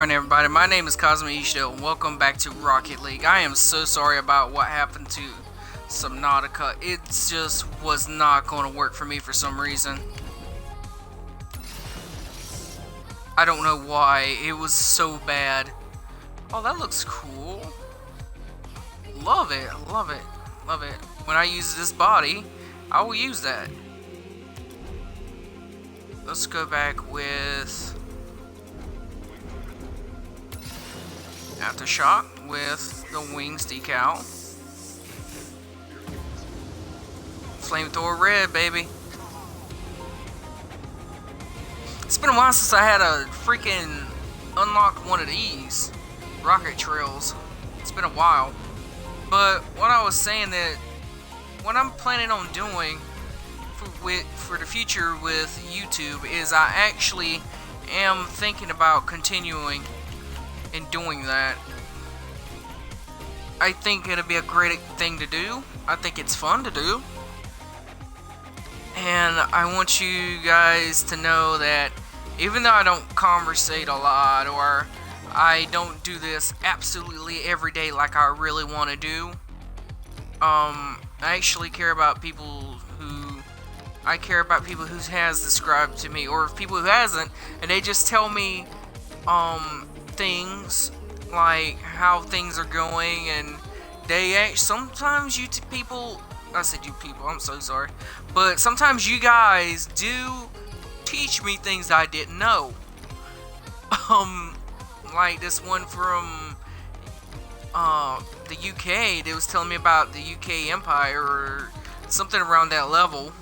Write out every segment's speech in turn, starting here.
Alright everybody, my name is Kazuma Ishido and welcome back to Rocket League. I am so sorry about what happened to Subnautica. It just was not going to work for me for some reason. I don't know why. It was so bad. Oh, that looks cool. Love it, love it, love it. When I use this body, I will use that. Let's go back with Aftershock with the wings decal. Flamethrower red, baby. It's been a while since I had a freaking unlocked one of these rocket trails. It's been a while. But what I was saying, that what I'm planning on doing for the future with YouTube is I actually am thinking about continuing in doing that. I think it'll be a great thing to do. I think it's fun to do. And I want you guys to know that even though I don't conversate a lot, or I don't do this absolutely every day like I really want to do, I actually care about people who has subscribed to me, or people who hasn't, and they just tell me things like how things are going, and sometimes I'm so sorry, but sometimes you guys do teach me things I didn't know. Like this one from the UK, they was telling me about the UK Empire or something around that level.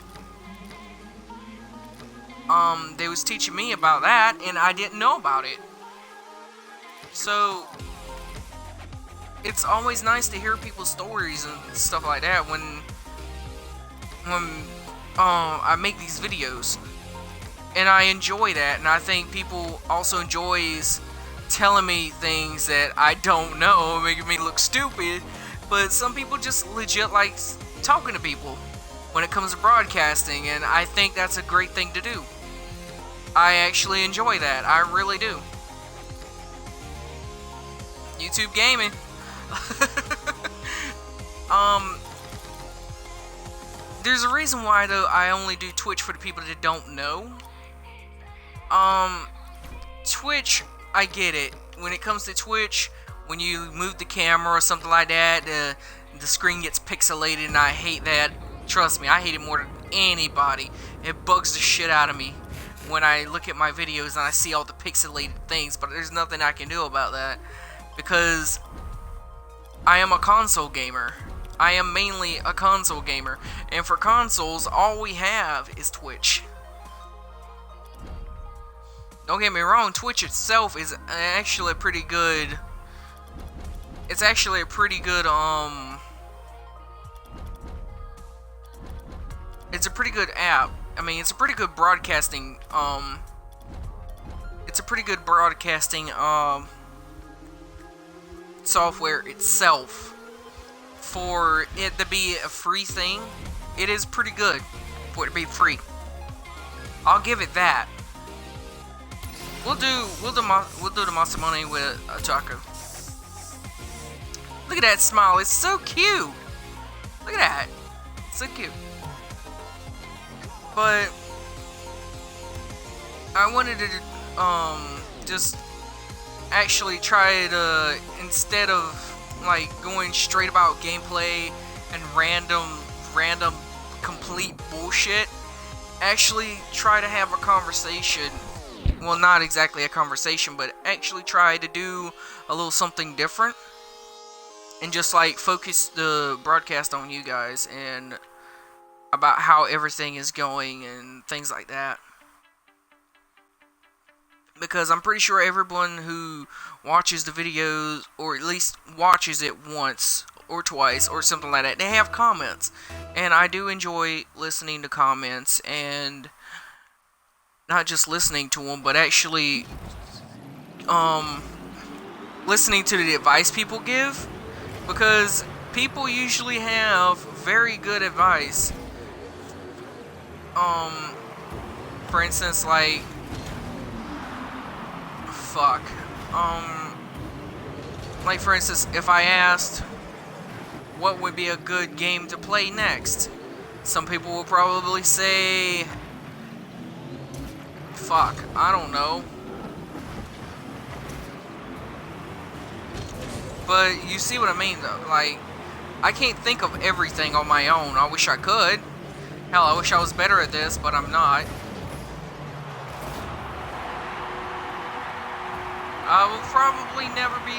They was teaching me about that, and I didn't know about it. So it's always nice to hear people's stories and stuff like that when I make these videos, and I enjoy that. And I think people also enjoys telling me things that I don't know, making me look stupid. But some people just legit like talking to people when it comes to broadcasting, and I think that's a great thing to do. I actually enjoy that. I really do. YouTube gaming. There's a reason why though I only do Twitch for the people that don't know. Twitch, I get it. When it comes to Twitch, when you move the camera or something like that, the screen gets pixelated, and I hate that. Trust me, I hate it more than anybody. It bugs the shit out of me when I look at my videos and I see all the pixelated things, but there's nothing I can do about that, because I am a console gamer. I am mainly a console gamer, and for consoles, all we have is Twitch. Don't get me wrong, Twitch itself is actually a pretty good. It's actually a pretty good It's a pretty good app. I mean, it's a pretty good broadcasting. It's a pretty good broadcasting software itself. For it to be a free thing, it is pretty good for it to be free. I'll give it that. We'll do the monster money with a taco. Look at that smile. It's so cute. Look at that. So cute. But I wanted to just actually try to, instead of like going straight about gameplay and random complete bullshit, actually try to have a conversation. Well, not exactly a conversation, but actually try to do a little something different, and just like focus the broadcast on you guys and about how everything is going and things like that. Because I'm pretty sure everyone who watches the videos, or at least watches it once or twice or something like that, they have comments. And I do enjoy listening to comments, and not just listening to them, but actually listening to the advice people give. Because people usually have very good advice. For instance, like fuck. like for instance, if I asked what would be a good game to play next, some people will probably say, fuck, I don't know. But you see what I mean though, like, I can't think of everything on my own. I wish I could. Hell, I wish I was better at this, but I'm not. I will probably never be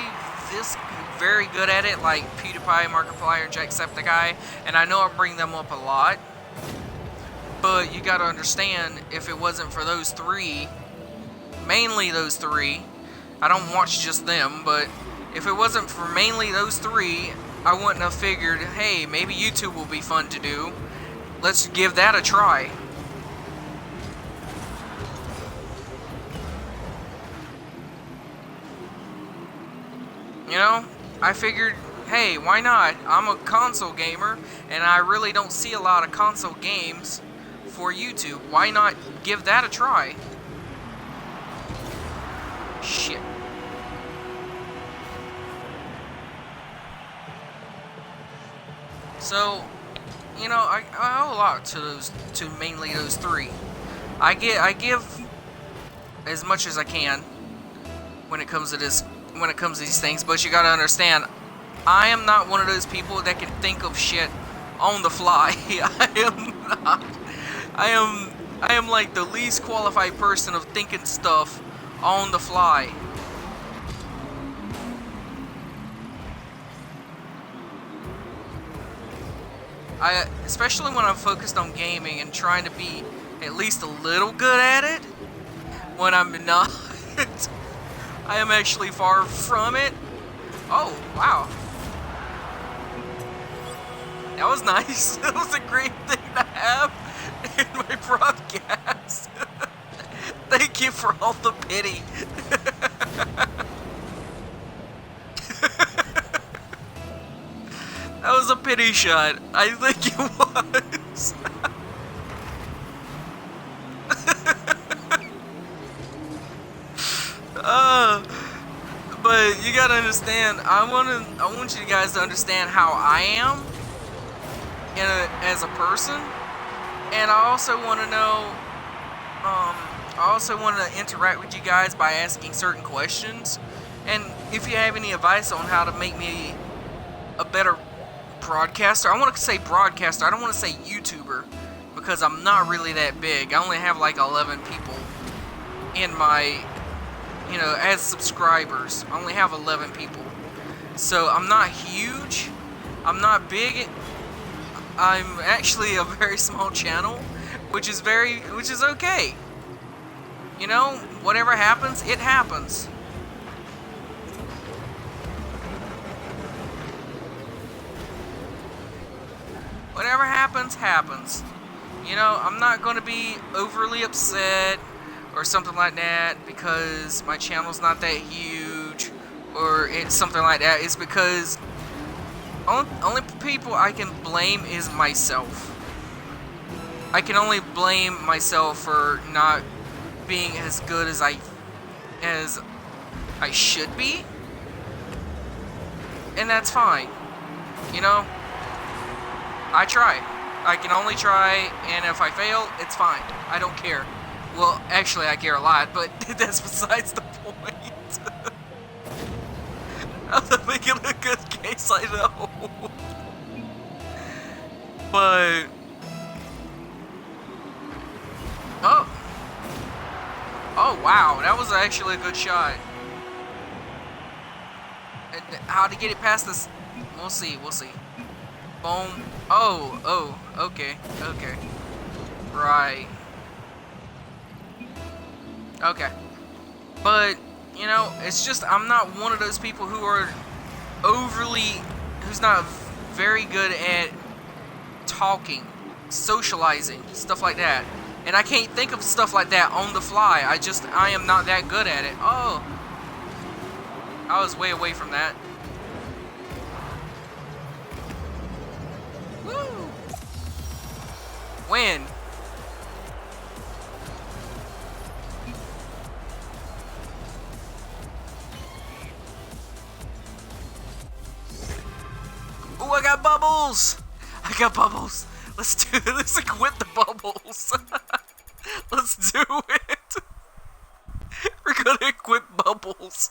this very good at it like PewDiePie, Markiplier, and Jacksepticeye, and I know I bring them up a lot. But you gotta understand, if it wasn't for those three, mainly those three, I don't watch just them, but if it wasn't for mainly those three, I wouldn't have figured, hey, maybe YouTube will be fun to do. Let's give that a try. You know, I figured, hey, why not? I'm a console gamer, and I really don't see a lot of console games for YouTube. Why not give that a try? Shit. So, you know, I owe a lot to mainly those three. I give as much as I can when it comes to these things, but you gotta understand, I am not one of those people that can think of shit on the fly. I am not. I am like the least qualified person of thinking stuff on the fly. Especially when I'm focused on gaming and trying to be at least a little good at it, when I'm not, I am actually far from it. Oh, wow. That was nice. That was a great thing to have in my broadcast. Thank you for all the pity. That was a pity shot. I think it was. But you gotta understand, I want you guys to understand how I am as a person, and I also want to know, I also want to interact with you guys by asking certain questions, and if you have any advice on how to make me a better broadcaster. I want to say broadcaster, I don't want to say YouTuber, because I'm not really that big. I only have like 11 people in my, you know, as subscribers. I only have 11 people. So I'm not huge, I'm not big, I'm actually a very small channel, which is okay. You know, whatever happens, it happens. Whatever happens, happens. You know, I'm not going to be overly upset or something like that because my channel's not that huge or it's something like that. It's because only people I can blame is myself. I can only blame myself for not being as good as I should be, and that's fine. You know, I try. I can only try, and if I fail, it's fine. I don't care. Well, actually, I care a lot, but that's besides the point. I'm making a good case, I know. But oh wow, that was actually a good shot. And how to get it past this? We'll see. Boom. Oh, okay. Right. Okay. But, you know, it's just, I'm not one of those people who are who's not very good at talking, socializing, stuff like that. And I can't think of stuff like that on the fly. I am not that good at it. Oh. I was way away from that. Woo! Win. Ooh, I got bubbles! I got bubbles! Let's do it. Let's equip the bubbles. Let's do it. We're gonna equip bubbles.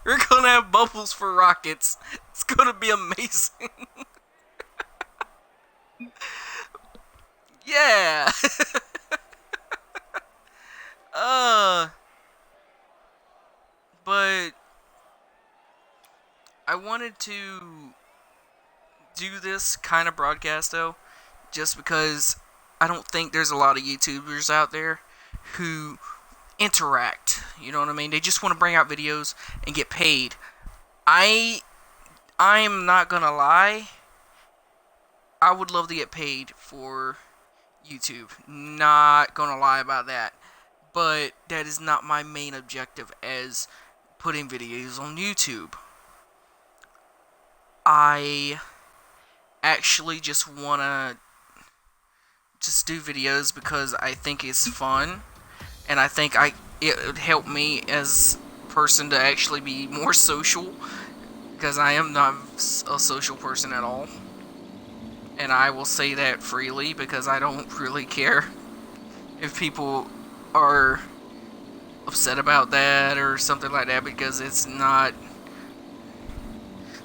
We're gonna have bubbles for rockets. It's gonna be amazing. Yeah. But I wanted to do this kind of broadcast though, just because I don't think there's a lot of YouTubers out there who interact. You know what I mean? They just want to bring out videos and get paid. I'm not gonna lie. I would love to get paid for YouTube. Not gonna lie about that. But that is not my main objective as putting videos on YouTube. I actually just wanna just do videos because I think it's fun, and I think it would help me as a person to actually be more social, because I am not a social person at all, and I will say that freely because I don't really care if people are upset about that or something like that, because it's not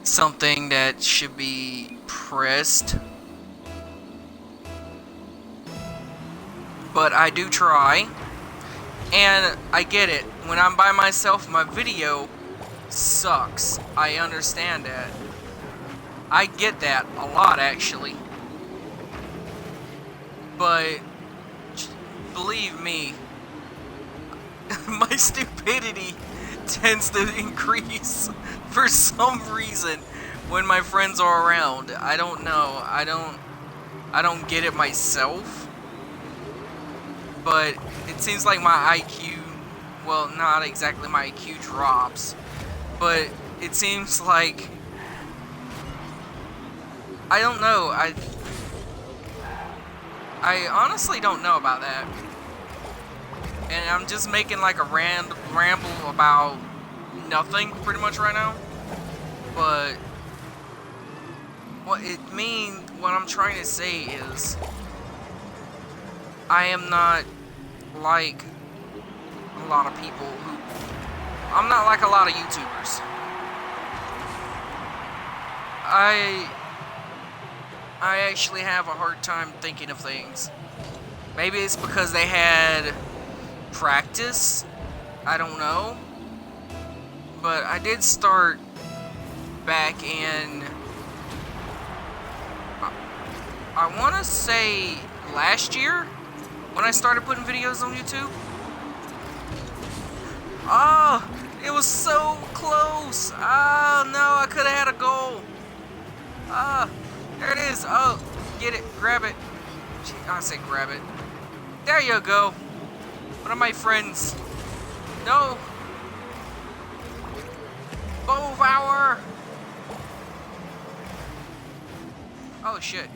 something that should be pressed. But I do try, and I get it. When I'm by myself, my video sucks. I understand that. I get that a lot, actually. But believe me, my stupidity tends to increase for some reason when my friends are around. I don't know. I don't get it myself. But it seems like my IQ, well, not exactly my IQ drops, but it seems like, I don't know. I honestly don't know about that. And I'm just making like a ramble about nothing pretty much right now. But what I'm trying to say is, I am not like a lot of people who, I'm not like a lot of YouTubers. I actually have a hard time thinking of things. Maybe it's because they had practice, I don't know. But I did start back in, I want to say last year, when I started putting videos on YouTube. Oh, it was so close. Oh no, I could have had a goal. Ah, there it is. Oh, get it, grab it. I said grab it. There you go. One of my friends. No. Bow hour. Oh shit.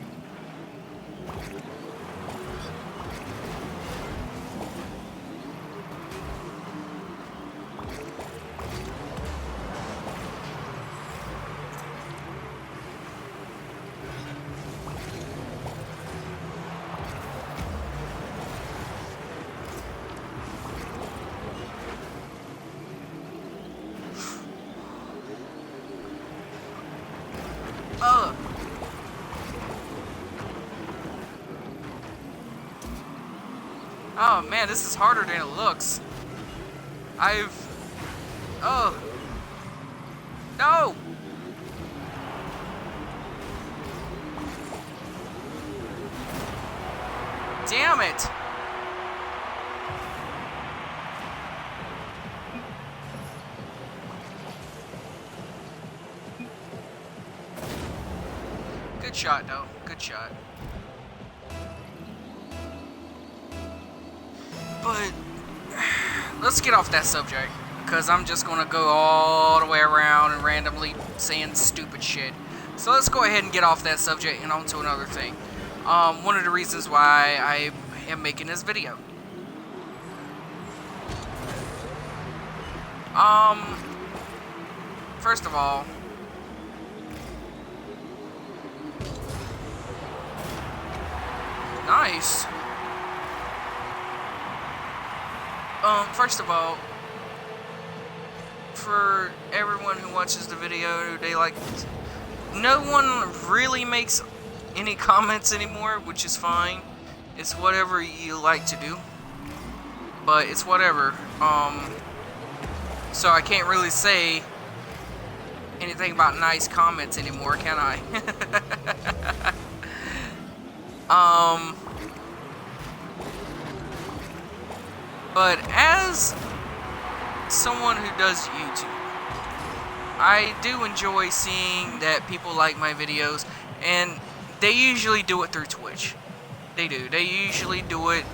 Oh man, this is harder than it looks. Oh. No! Damn it! Good shot, though. Good shot. But let's get off that subject, because I'm just gonna go all the way around and randomly saying stupid shit. So let's go ahead and get off that subject and on to another thing. One of the reasons why I am making this video. First of all, Nice. First of all, for everyone who watches the video, they like, no one really makes any comments anymore, which is fine. It's whatever you like to do, but it's whatever. So I can't really say anything about nice comments anymore, can I? But as someone who does YouTube, I do enjoy seeing that people like my videos, and they usually do it through Twitch. They do. They usually do it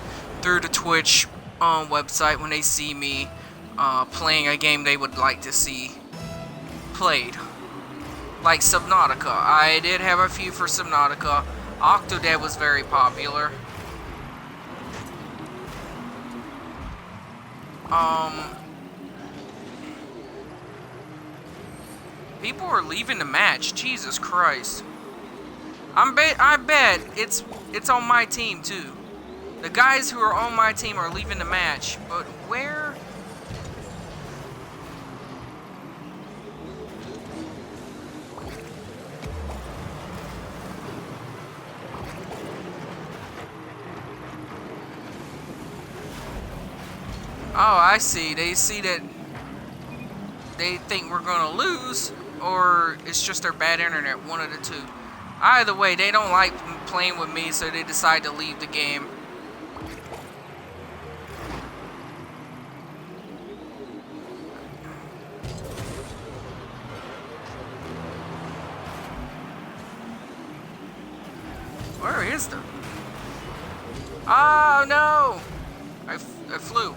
through the Twitch website when they see me playing a game they would like to see played. Like Subnautica. I did have a few for Subnautica. Octodad was very popular. People are leaving the match. Jesus Christ. I bet it's on my team too. The guys who are on my team are leaving the match, but where? Oh, I see. They see that they think we're gonna lose, or it's just their bad internet, one of the two. Either way, they don't like playing with me, so they decide to leave the game. Where is the... Oh, no! I flew.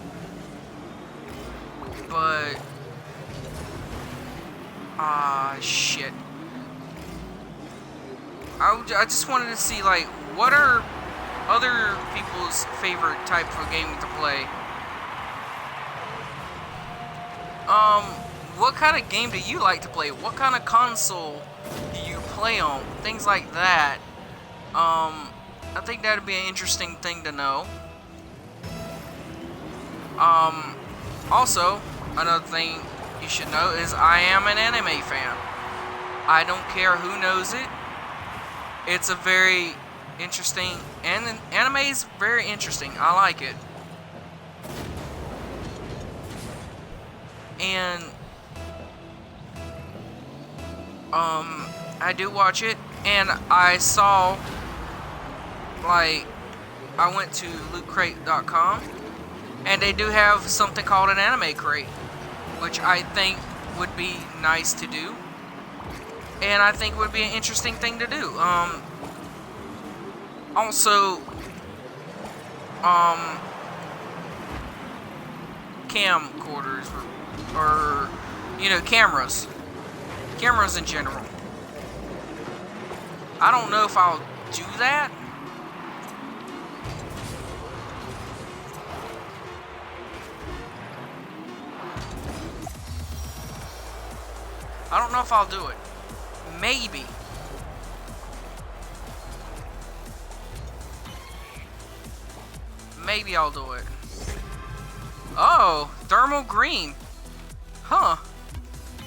But... Ah, shit. I just wanted to see, like, what are other people's favorite type of game to play? What kind of game do you like to play? What kind of console do you play on? Things like that. I think that'd be an interesting thing to know. Also, another thing you should know is I am an anime fan. I don't care who knows it. It's a very interesting, and anime is very interesting. I like it. And I do watch it, and I saw, like, I went to lootcrate.com, and they do have something called an anime crate, which I think would be nice to do, and I think would be an interesting thing to do. Also, camcorders, or you know, cameras in general. I don't know if I'll do that. I don't know if I'll do it. Maybe. Maybe I'll do it. Oh, thermal green. Huh.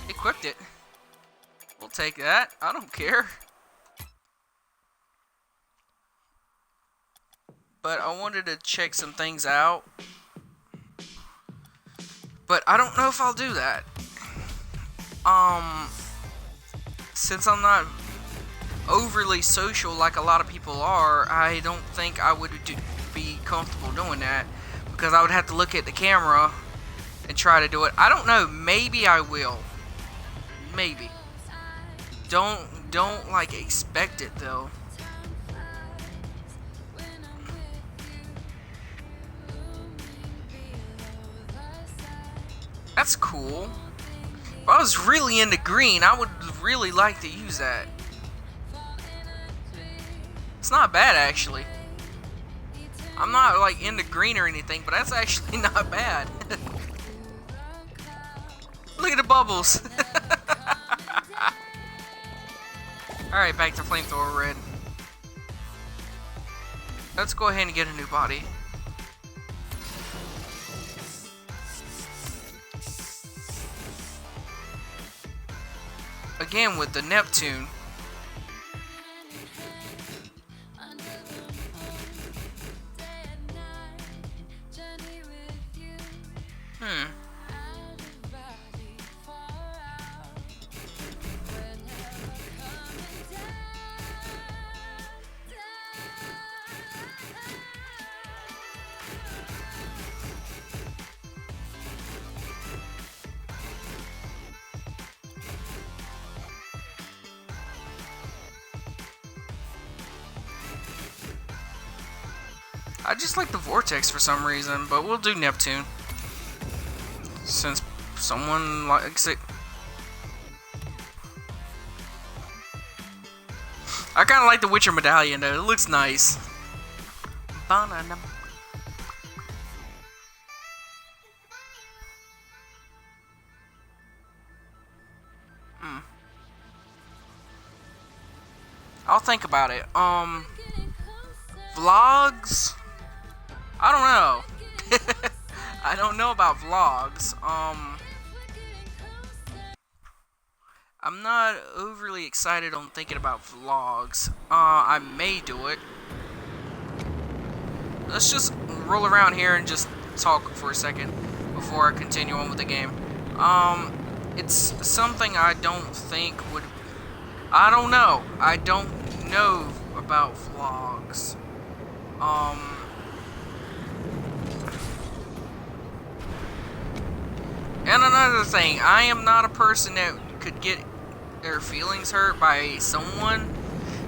Equipped it. We'll take that. I don't care. But I wanted to check some things out. But I don't know if I'll do that. Since I'm not overly social like a lot of people are, I don't think I would be comfortable doing that, because I would have to look at the camera and try to do it. I don't know, maybe I will. Maybe. Don't like expect it though. That's cool. If I was really into green, I would really like to use that. It's not bad, actually. I'm not like into green or anything, but that's actually not bad. Look at the bubbles. Alright, back to flamethrower red. Let's go ahead and get a new body. Again with the Neptune. I just like the Vortex for some reason, but we'll do Neptune. Since someone likes it. I kind of like the Witcher medallion though, it looks nice. Banana. I'll think about it. Vlogs? I don't know. I don't know about vlogs. I'm not overly excited on thinking about vlogs. I may do it. Let's just roll around here and just talk for a second before I continue on with the game. It's something I don't think would... I don't know. I don't know about vlogs. And another thing, I am not a person that could get their feelings hurt by someone,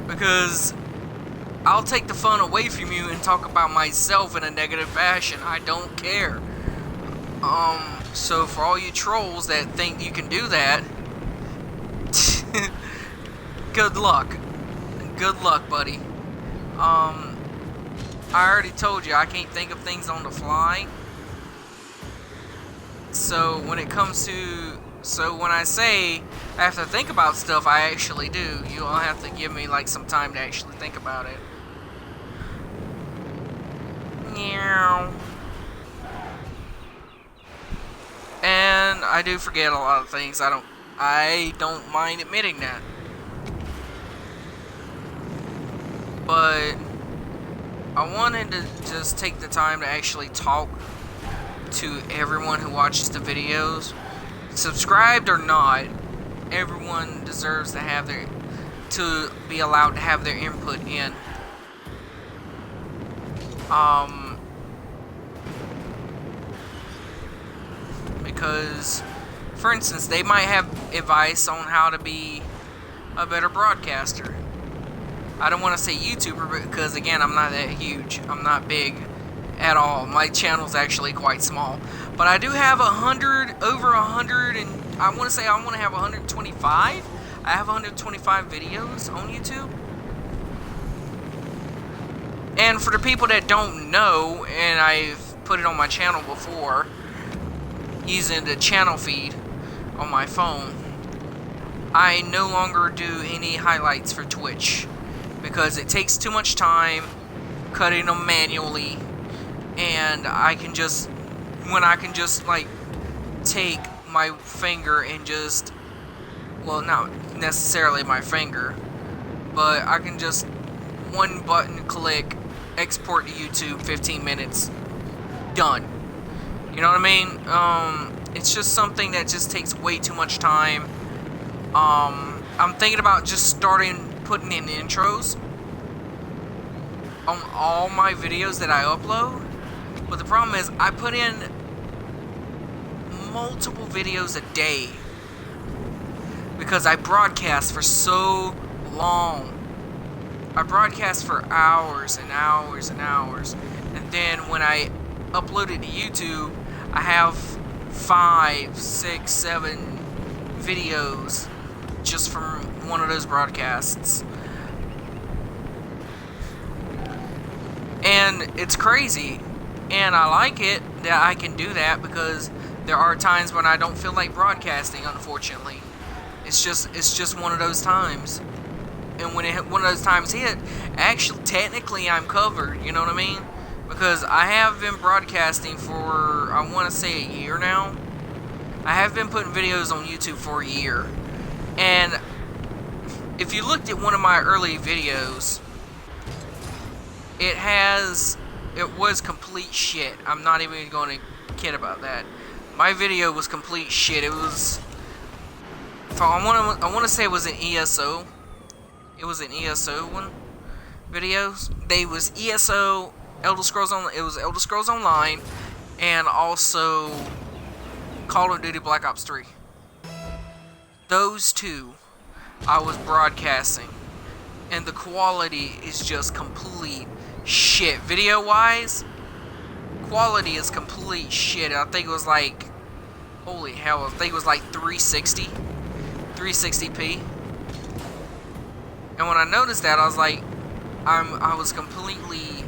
because I'll take the fun away from you and talk about myself in a negative fashion. I don't care. So for all you trolls that think you can do that, good luck. Good luck, buddy. I already told you I can't think of things on the fly. So when it comes to... So when I say I have to think about stuff, I actually do. You'll have to give me like some time to actually think about it. Meow. And I do forget a lot of things. I don't mind admitting that. But I wanted to just take the time to actually talk to everyone who watches the videos. Subscribed or not, everyone deserves to have to be allowed to have their input in. Because, for instance, they might have advice on how to be a better broadcaster. I don't want to say YouTuber because, again, I'm not that huge. I'm not big at all. My channel's actually quite small. But I do have over 100, and I want to say I want to have 125. I have 125 videos on YouTube. And for the people that don't know, and I've put it on my channel before, using the channel feed on my phone, I no longer do any highlights for Twitch because it takes too much time cutting them manually, and I can just like take my finger and just, well, not necessarily my finger, but I can just one button click, export to YouTube, 15 minutes, done. You know what I mean? It's just something that just takes way too much time. I'm thinking about just putting in intros on all my videos that I upload. But the problem is, I put in multiple videos a day because I broadcast for so long. I broadcast for hours and hours and hours, and then when I upload it to YouTube, I have 5, 6, 7 videos just from one of those broadcasts. And it's crazy. And I like it that I can do that because there are times when I don't feel like broadcasting, unfortunately. It's just one of those times. and when one of those times hit, actually, technically, I'm covered. You know what I mean? Because I have been broadcasting for, I want to say, a year now. I have been putting videos on YouTube for a year. And if you looked at one of my early videos, it was complete shit. I'm not even going to kid about that. My video was complete shit. It was, I want to say it was an ESO. It was an ESO one videos. They was ESO, Elder Scrolls Online. It was Elder Scrolls Online, and also Call of Duty Black Ops 3. Those two I was broadcasting, and the quality is just complete shit. Video wise, quality is complete shit. I think it was like, holy hell, I think it was like 360p. And when I noticed that, I was like, I was completely,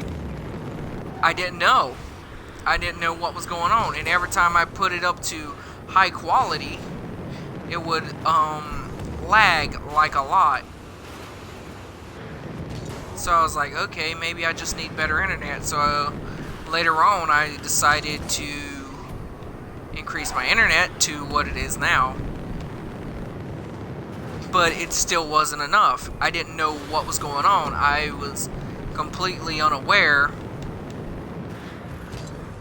I didn't know what was going on. And every time I put it up to high quality, it would lag like a lot. So I was like, okay, maybe I just need better internet. So later on, I decided to increase my internet to what it is now. But it still wasn't enough. I didn't know what was going on. I was completely unaware.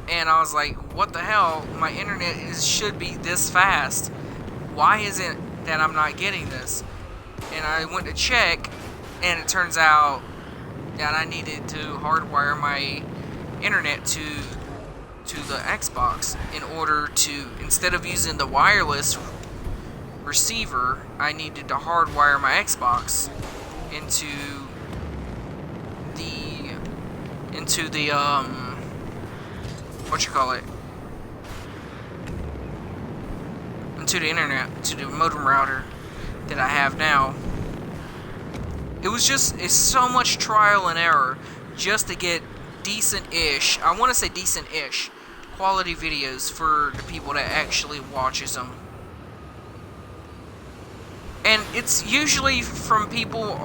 And I was like, what the hell? My internet should be this fast. Why is it that I'm not getting this? And I went to check, and it turns out that I needed to hardwire my internet to the Xbox in order to, instead of using the wireless receiver, I needed to hardwire my Xbox into the what you call it, into the internet, to the modem router that I have now. It's so much trial and error just to get decent-ish, I want to say decent-ish, quality videos for the people that actually watches them. And it's usually from people,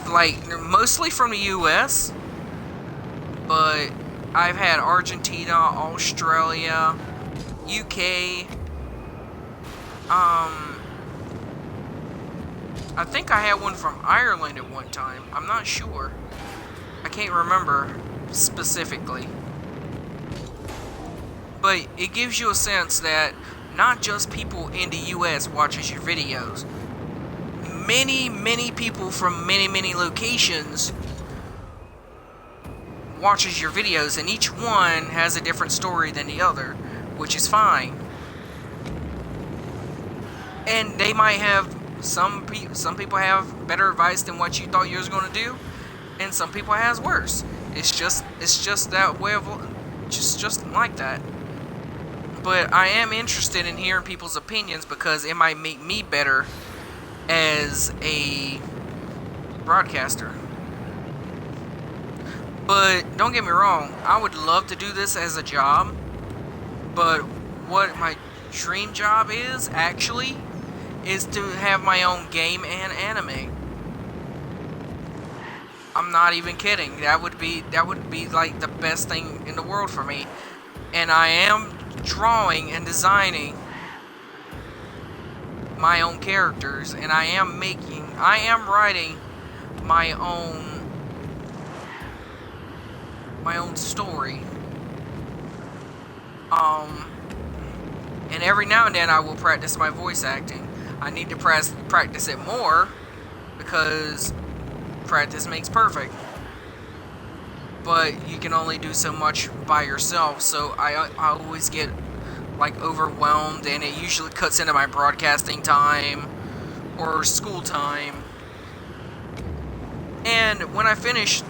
like, mostly from the US, but I've had Argentina, Australia, UK, I think I had one from Ireland at one time. I'm not sure. I can't remember specifically. But it gives you a sense that not just people in the US watches your videos. Many people from many locations watches your videos, and each one has a different story than the other, which is fine. And they might have, some people have better advice than what you thought you was going to do, and some people has worse. It's just that way of, just like that. But I am interested in hearing people's opinions because it might make me better as a broadcaster. But don't get me wrong, I would love to do this as a job, but what my dream job is actually is to have my own game and anime. I'm not even kidding. That would be like the best thing in the world for me. And I am drawing and designing my own characters, and I am writing my own story. And every now and then I will practice my voice acting. I need to practice it more because practice makes perfect. But you can only do so much by yourself, so I always get like overwhelmed, and it usually cuts into my broadcasting time or school time. And when I finish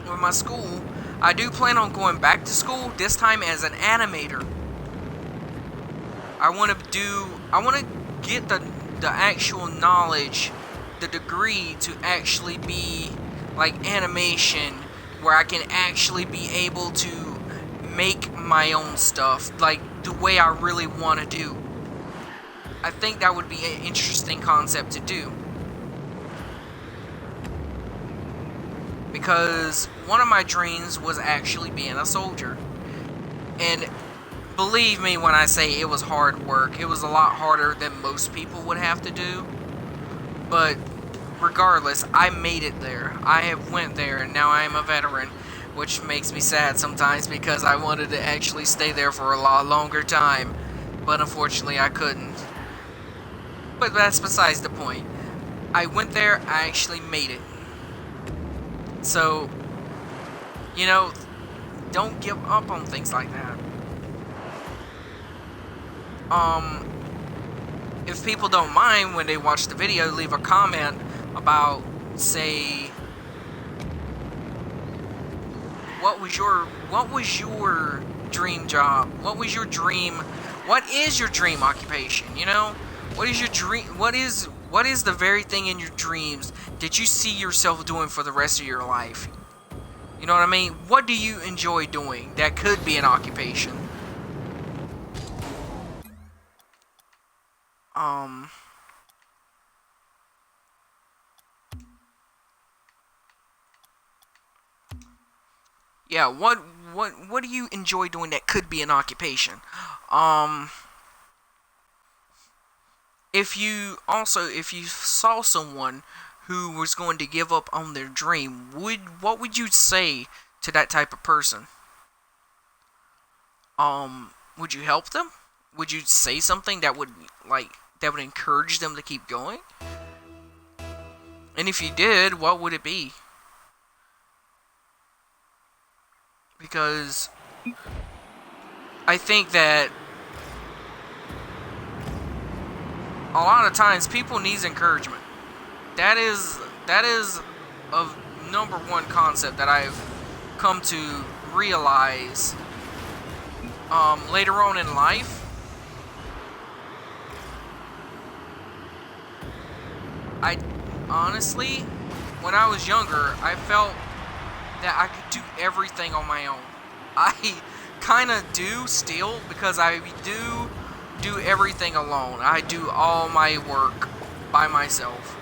with my school, I do plan on going back to school, this time as an animator. I want to get the actual knowledge, the degree to actually be like animation, where I can actually be able to make my own stuff, like the way I really want to do. I think that would be an interesting concept to do. Because one of my dreams was actually being a soldier. And believe me when I say it was hard work. It was a lot harder than most people would have to do. But regardless, I made it there. I have went there, and now I am a veteran, which makes me sad sometimes because I wanted to actually stay there for a lot longer time. But unfortunately, I couldn't. But that's besides the point. I went there, I actually made it. So, you know, don't give up on things like that. If people don't mind when they watch the video, leave a comment about, say, what was your dream job? What was your dream? What is your dream occupation? You know, what is your dream? What is the very thing in your dreams that you see yourself doing for the rest of your life? You know what I mean? What do you enjoy doing that could be an occupation? Yeah, what do you enjoy doing that could be an occupation? If you saw someone who was going to give up on their dream, what would you say to that type of person? Would you help them? Would you say something that would encourage them to keep going? And if you did, what would it be? Because I think that a lot of times people needs encouragement. That is a number one concept that I've come to realize later on in life. I honestly, when I was younger, I felt that I could do everything on my own. I kind of do still, because I do everything alone. I do all my work by myself.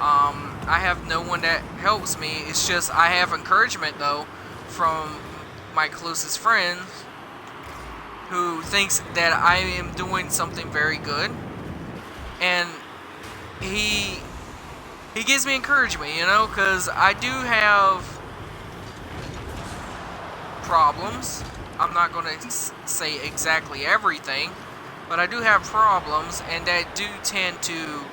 I have no one that helps me. It's just I have encouragement though from my closest friends who thinks that I am doing something very good, and he gives me encouragement, you know, because I do have problems. I'm not going to say exactly everything, but I do have problems, and that do tend to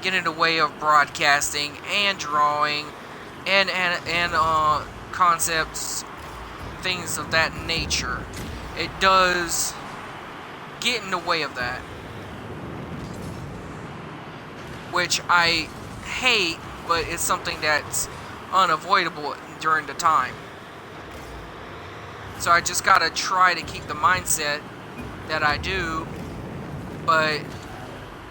get in the way of broadcasting and drawing and concepts, things of that nature. It does get in the way of that, which I hate, but it's something that's unavoidable during the time. So I just gotta try to keep the mindset that I do, but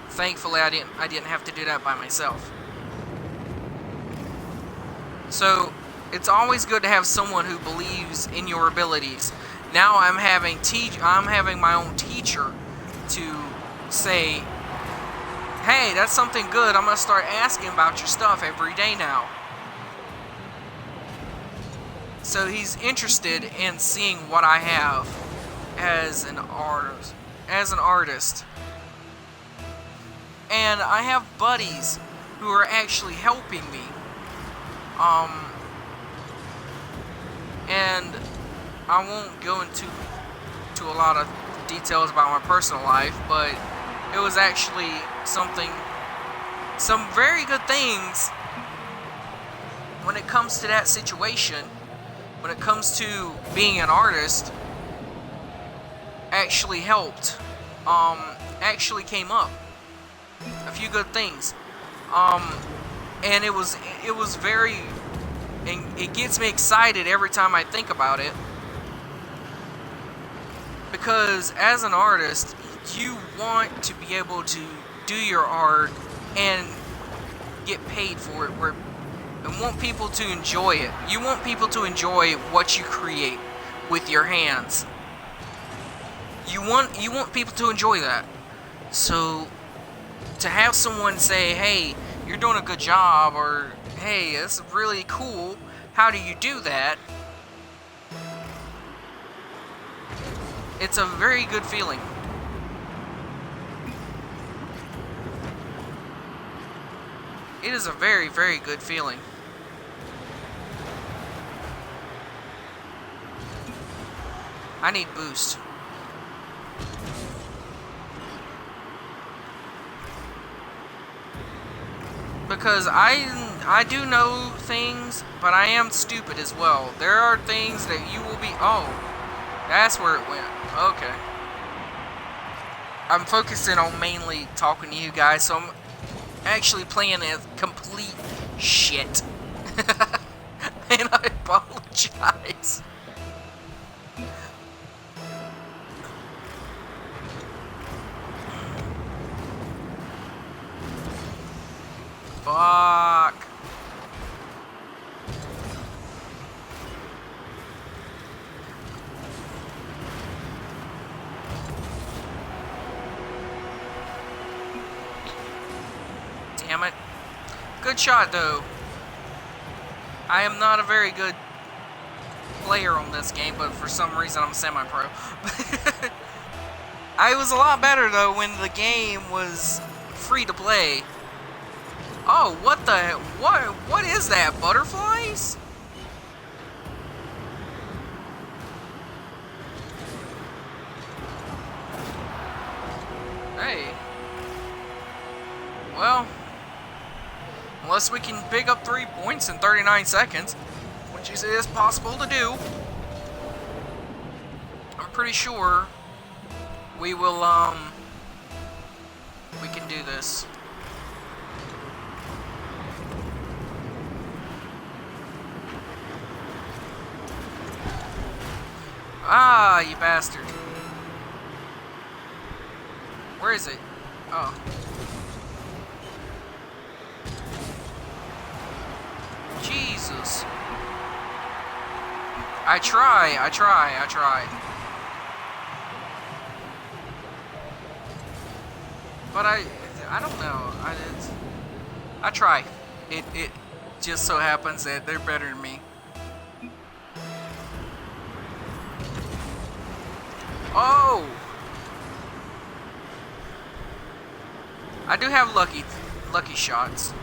thankfully I didn't have to do that by myself. So it's always good to have someone who believes in your abilities. Now I'm having my own teacher to say, hey, that's something good. I'm gonna start asking about your stuff every day now. So he's interested in seeing what I have as an artist. And I have buddies who are actually helping me. And I won't go into a lot of details about my personal life, but it was actually some very good things when it comes to that situation. When it comes to being an artist, actually helped. Actually came up. A few good things. And it was very, and it gets me excited every time I think about it. Because as an artist, you want to be able to do your art and get paid for it, and want people to enjoy it. You want people to enjoy what you create with your hands. You want people to enjoy that. So to have someone say, hey, you're doing a good job, or hey, that's really cool, how do you do that? It's a very good feeling. It is a very, very good feeling. I need boost. Because I do know things, but I am stupid as well. There are things that you will be... Oh, that's where it went. Okay. I'm focusing on mainly talking to you guys, so I'm actually playing as complete shit. And I apologize. Fuck. Damn it. Good shot, though. I am not a very good player on this game, but for some reason I'm semi-pro. I was a lot better, though, when the game was free to play. Oh, what the... What is that? Butterflies? Hey. Well... Unless we can pick up 3 points in 39 seconds, which is possible to do. I'm pretty sure we will, we can do this. Ah, you bastard. Where is it? Oh. Jesus. I try. But I don't know. I try. It just so happens that they're better than me. Oh! I do have lucky shots.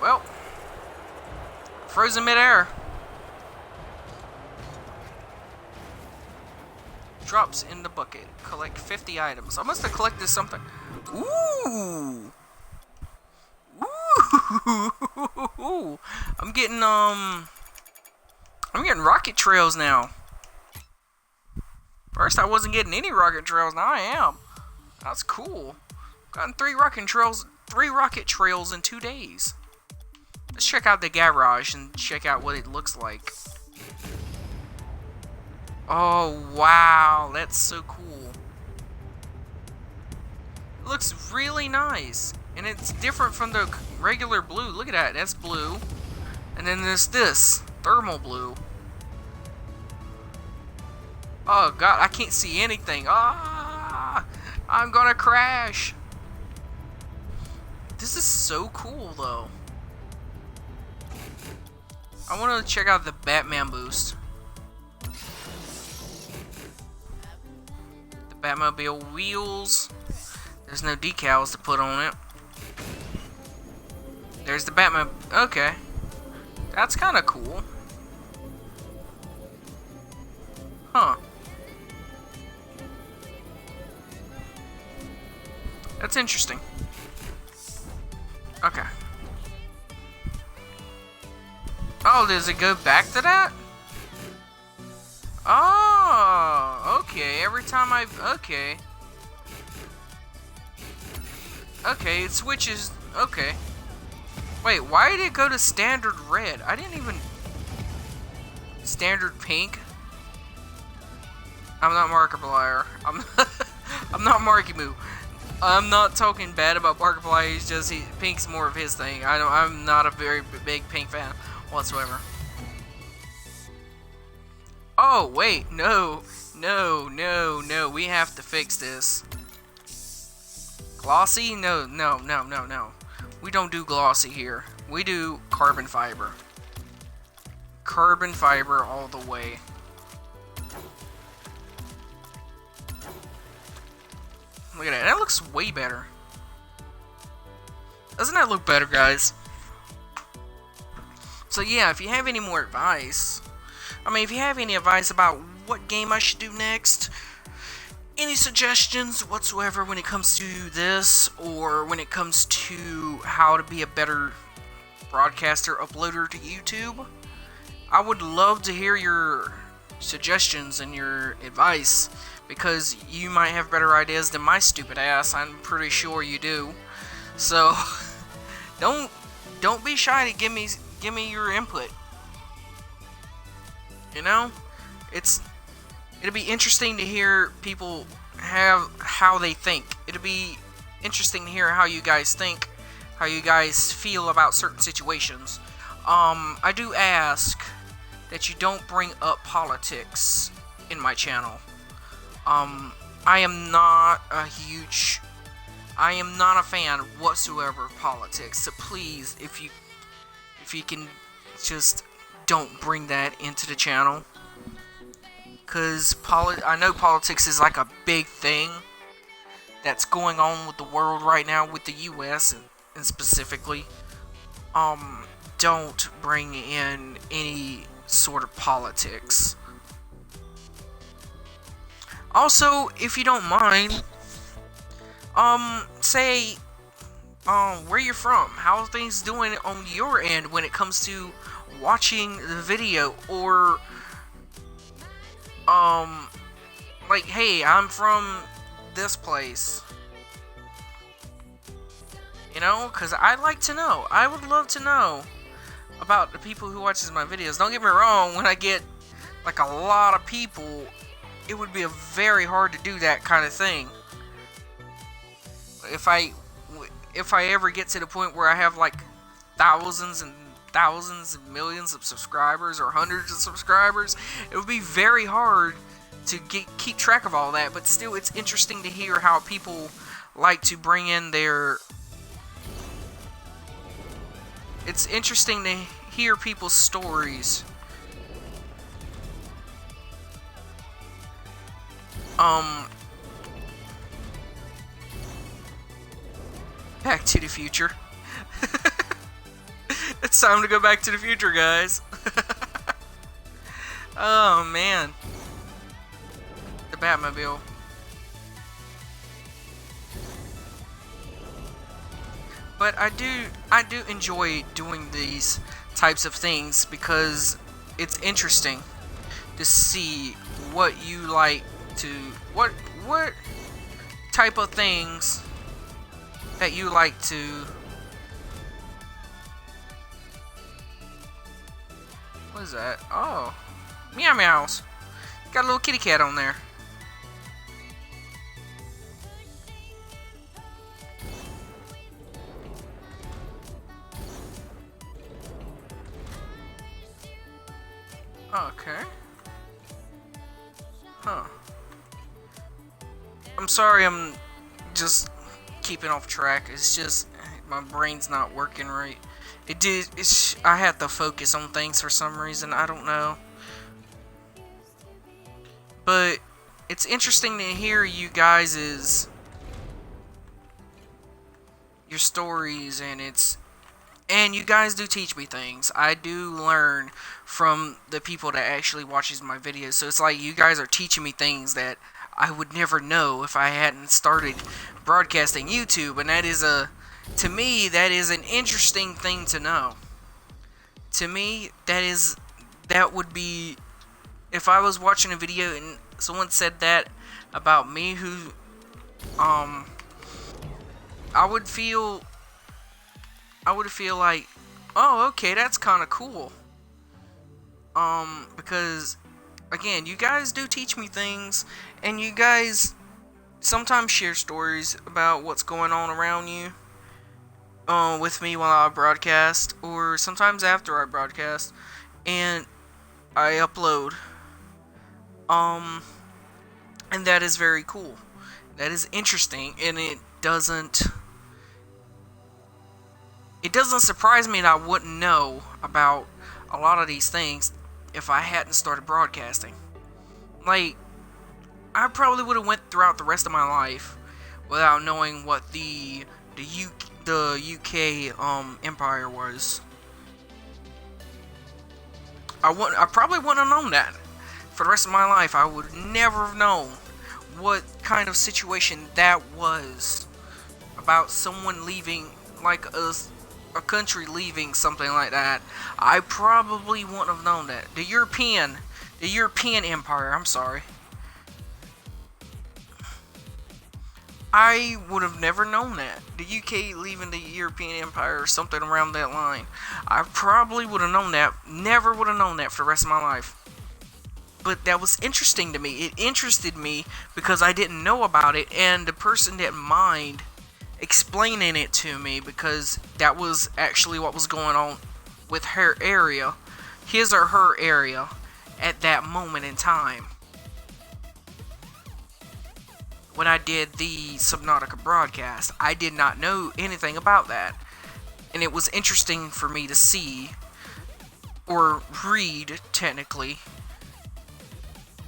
Well, frozen midair. Drops in the bucket. Collect 50 items. I must have collected something. Ooh. Ooh. I'm getting rocket trails now. First I wasn't getting any rocket trails, now I am. That's cool. Gotten 3 rocket trails in 2 days. Let's check out the garage and check out what it looks like. Oh, wow. That's so cool. It looks really nice. And it's different from the regular blue. Look at that. That's blue. And then there's this. Thermal blue. Oh, God. I can't see anything. Ah! I'm gonna crash. This is so cool, though. I want to check out the Batman boost. The Batmobile wheels. There's no decals to put on it. There's the Batman. Okay. That's kind of cool. Huh. That's interesting. Okay. Oh, does it go back to that? Oh, okay. Every time okay. Okay, it switches. Okay. Wait, why did it go to standard red? I didn't even... Standard pink? I'm not Markiplier. I'm not Marky Moo. I'm not talking bad about Markiplier. He's just Pink's more of his thing. I'm not a very big Pink fan whatsoever. Oh wait, no, no, no, no. We have to fix this. Glossy? No, no, no, no, no. We don't do glossy here. We do carbon fiber. Carbon fiber all the way. Look at that. That looks way better. Doesn't that look better, guys? So yeah, if you have any more advice, if you have any advice about what game I should do next, any suggestions whatsoever when it comes to this, or when it comes to how to be a better broadcaster, uploader to YouTube, I would love to hear your suggestions and your advice, because you might have better ideas than my stupid ass. I'm pretty sure you do. So don't be shy to give me your input. You know, it'll be interesting to hear people how they think. It'll be interesting to hear how you guys think, how you guys feel about certain situations. I do ask that you don't bring up politics in my channel. I am not a fan whatsoever of politics. So please, if you can, just don't bring that into the channel. Cause I know politics is like a big thing that's going on with the world right now, with the U.S. and specifically. Don't bring in any sort of politics. Also, if you don't mind, say, where you're from, how are things doing on your end when it comes to watching the video, or, like, hey, I'm from this place, you know, because I'd like to know. I would love to know about the people who watches my videos. Don't get me wrong, when I get, like, a lot of people, it would be very hard to do that kind of thing. If I ever get to the point where I have like thousands and thousands and millions of subscribers, or hundreds of subscribers, it would be very hard to keep track of all that. But still, it's interesting to hear how people like to bring in their... It's interesting to hear people's stories. Back to the Future. It's time to go back to the future, guys. Oh man, the Batmobile. But I do enjoy doing these types of things, because it's interesting to see what you like to, what type of things that you like to. What is that? Oh, meow meows. Got a little kitty cat on there. Okay. Huh. I'm sorry, I'm just keeping off track. It's just my brain's not working right. I have to focus on things for some reason. I don't know. But it's interesting to hear you guys' your stories, and you guys do teach me things. I do learn from the people that actually watches my videos. So it's like you guys are teaching me things that I would never know if I hadn't started broadcasting YouTube, and to me, that is an interesting thing to know. To me, that would be, if I was watching a video and someone said that about me, who, I would feel like, oh, okay, that's kind of cool. Because, again, you guys do teach me things, and you guys sometimes share stories about what's going on around you with me while I broadcast, or sometimes after I broadcast, and I upload. Um, and that is very cool. That is interesting, and it doesn't surprise me that I wouldn't know about a lot of these things if I hadn't started broadcasting. Like, I probably would have went throughout the rest of my life without knowing what the UK empire was. I probably wouldn't have known that. For the rest of my life, I would never have known what kind of situation that was about someone leaving, like a country leaving something like that. I probably wouldn't have known that. The European Empire, I'm sorry. I would have never known that. The UK leaving the European Empire or something around that line. I probably would have known that. Never would have known that for the rest of my life. But that was interesting to me. It interested me because I didn't know about it, and the person didn't mind explaining it to me because that was actually what was going on with her area, his or her area, at that moment in time. When I did the Subnautica broadcast, I did not know anything about that. And it was interesting for me to see, or read, technically,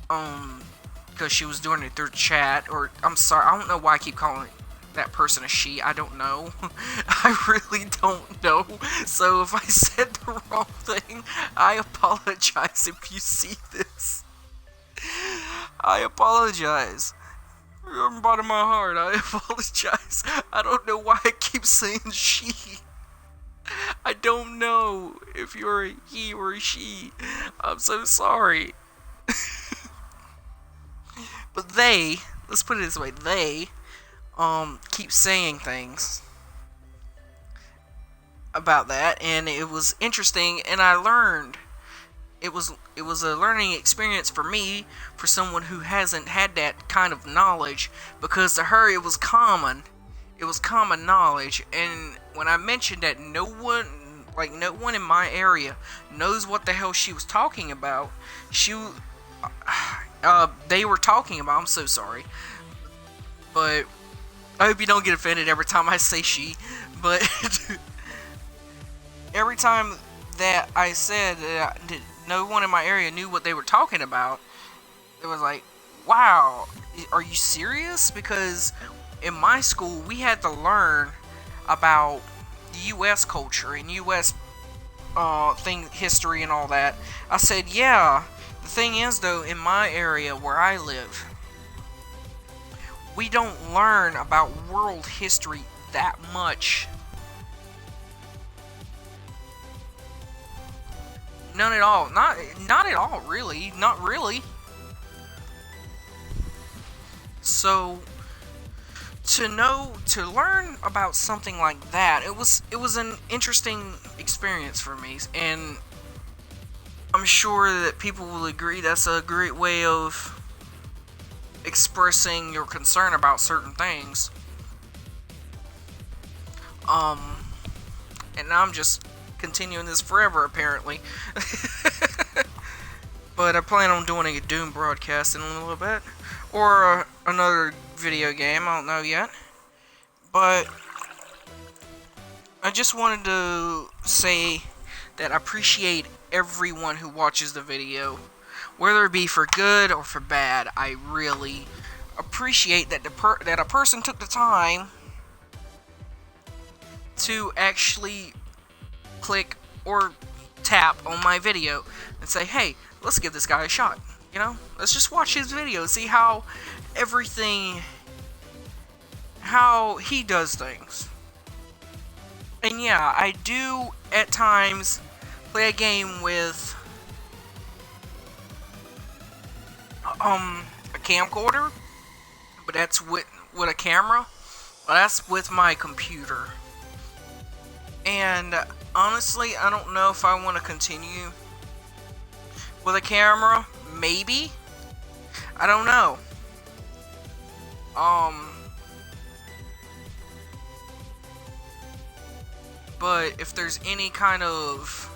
because she was doing it through chat, or, I'm sorry, I don't know why I keep calling that person a she, I don't know. I really don't know. So if I said the wrong thing, I apologize if you see this. I apologize. From the bottom of my heart, I apologize. I don't know why I keep saying she. I don't know if you're a he or a she. I'm so sorry. But they, let's put it this way, they keep saying things about that, and it was interesting, and I learned. It was a learning experience for me, for someone who hasn't had that kind of knowledge, because to her it was common knowledge. And when I mentioned that no one in my area knows what the hell she was talking about, they were talking about, I'm so sorry, but I hope you don't get offended every time I say she, but every time that I said that no one in my area knew what they were talking about, it was like, wow, are you serious? Because in my school, we had to learn about the U.S. culture and U.S. history and all that. I said, yeah. The thing is, though, in my area where I live, we don't learn about world history that much. None at all. Not at all, really. Not really. So to learn about something like that, it was an interesting experience for me, and I'm sure that people will agree that's a great way of expressing your concern about certain things. And I'm just continuing this forever, apparently. But I plan on doing a Doom broadcast in a little bit, or another video game, I don't know yet. But I just wanted to say that I appreciate everyone who watches the video, whether it be for good or for bad. I really appreciate that that a person took the time to actually click or tap on my video and say, hey, let's give this guy a shot. You know, let's just watch his video, see how he does things. And yeah, I do at times play a game with a camcorder, but that's with a camera. But that's with my computer. And honestly, I don't know if I want to continue with a camera. Maybe. I don't know. But if there's any kind of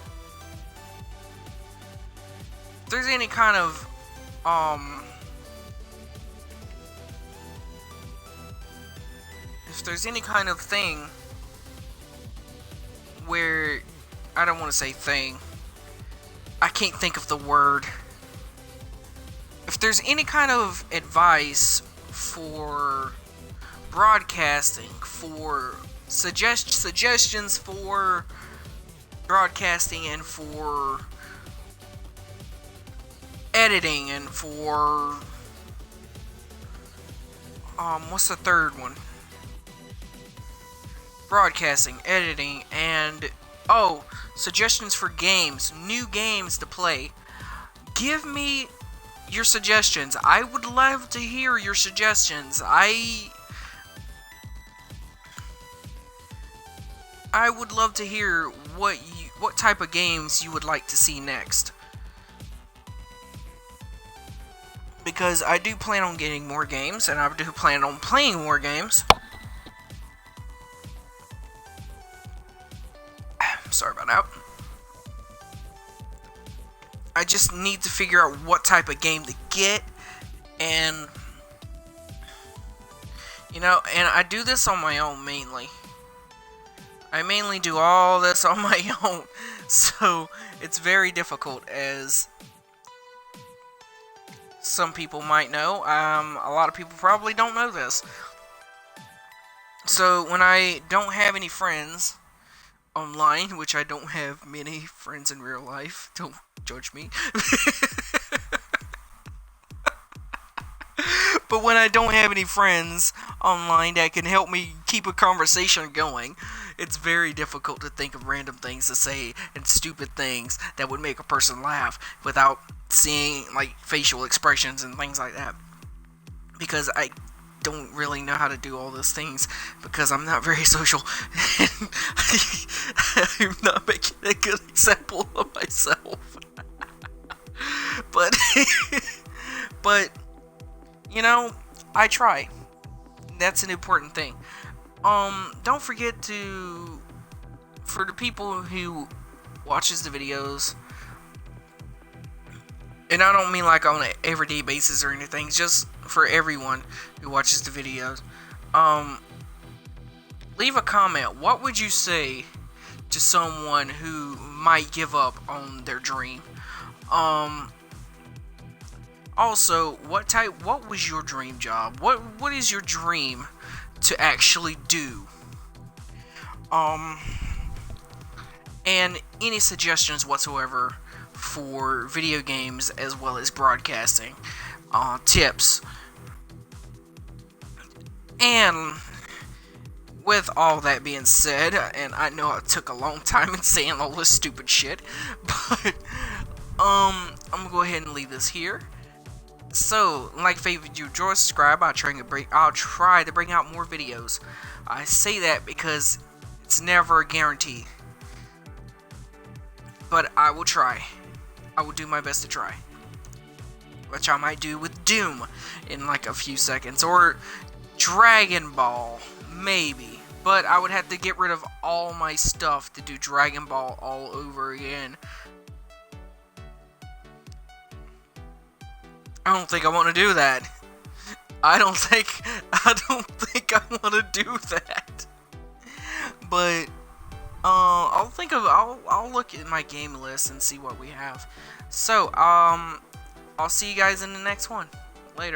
thing where, I don't want to say thing, I can't think of the word. If there's any kind of advice for broadcasting, for suggestions for broadcasting, and for editing, and for what's the third one? Broadcasting, editing, and suggestions for games, new games to play. Give me your suggestions. I would love to hear your suggestions. I would love to hear what type of games you would like to see next. Because I do plan on getting more games, and I do plan on playing more games. Sorry about that. I just need to figure out what type of game to get, and and I do this on my own mainly. I mainly do all this on my own, so it's very difficult, as some people might know. A lot of people probably don't know this. So when I don't have any friends online, which I don't have many friends in real life, don't judge me. But when I don't have any friends online that can help me keep a conversation going, it's very difficult to think of random things to say and stupid things that would make a person laugh without seeing like facial expressions and things like that. Because I don't really know how to do all those things, because I'm not very social. I'm not making a good example of myself. But I try. That's an important thing. Don't forget to, for the people who watches the videos, and I don't mean like on an everyday basis or anything, just for everyone who watches the videos, leave a comment. What would you say to someone who might give up on their dream? Also, what was your dream job? What is your dream to actually do? And any suggestions whatsoever for video games as well as broadcasting, tips. And with all that being said, and I know I took a long time in saying all this stupid shit, but I'm gonna go ahead and leave this here. So, like, favorite, you enjoy, subscribe. I'll try to bring out more videos. I say that because it's never a guarantee, but I will try. I will do my best to try, which I might do with Doom in like a few seconds, or Dragon Ball, maybe. But I would have to get rid of all my stuff to do Dragon Ball all over again. I don't think I want to do that. I don't think I want to do that. But I'll look at my game list and see what we have. So I'll see you guys in the next one.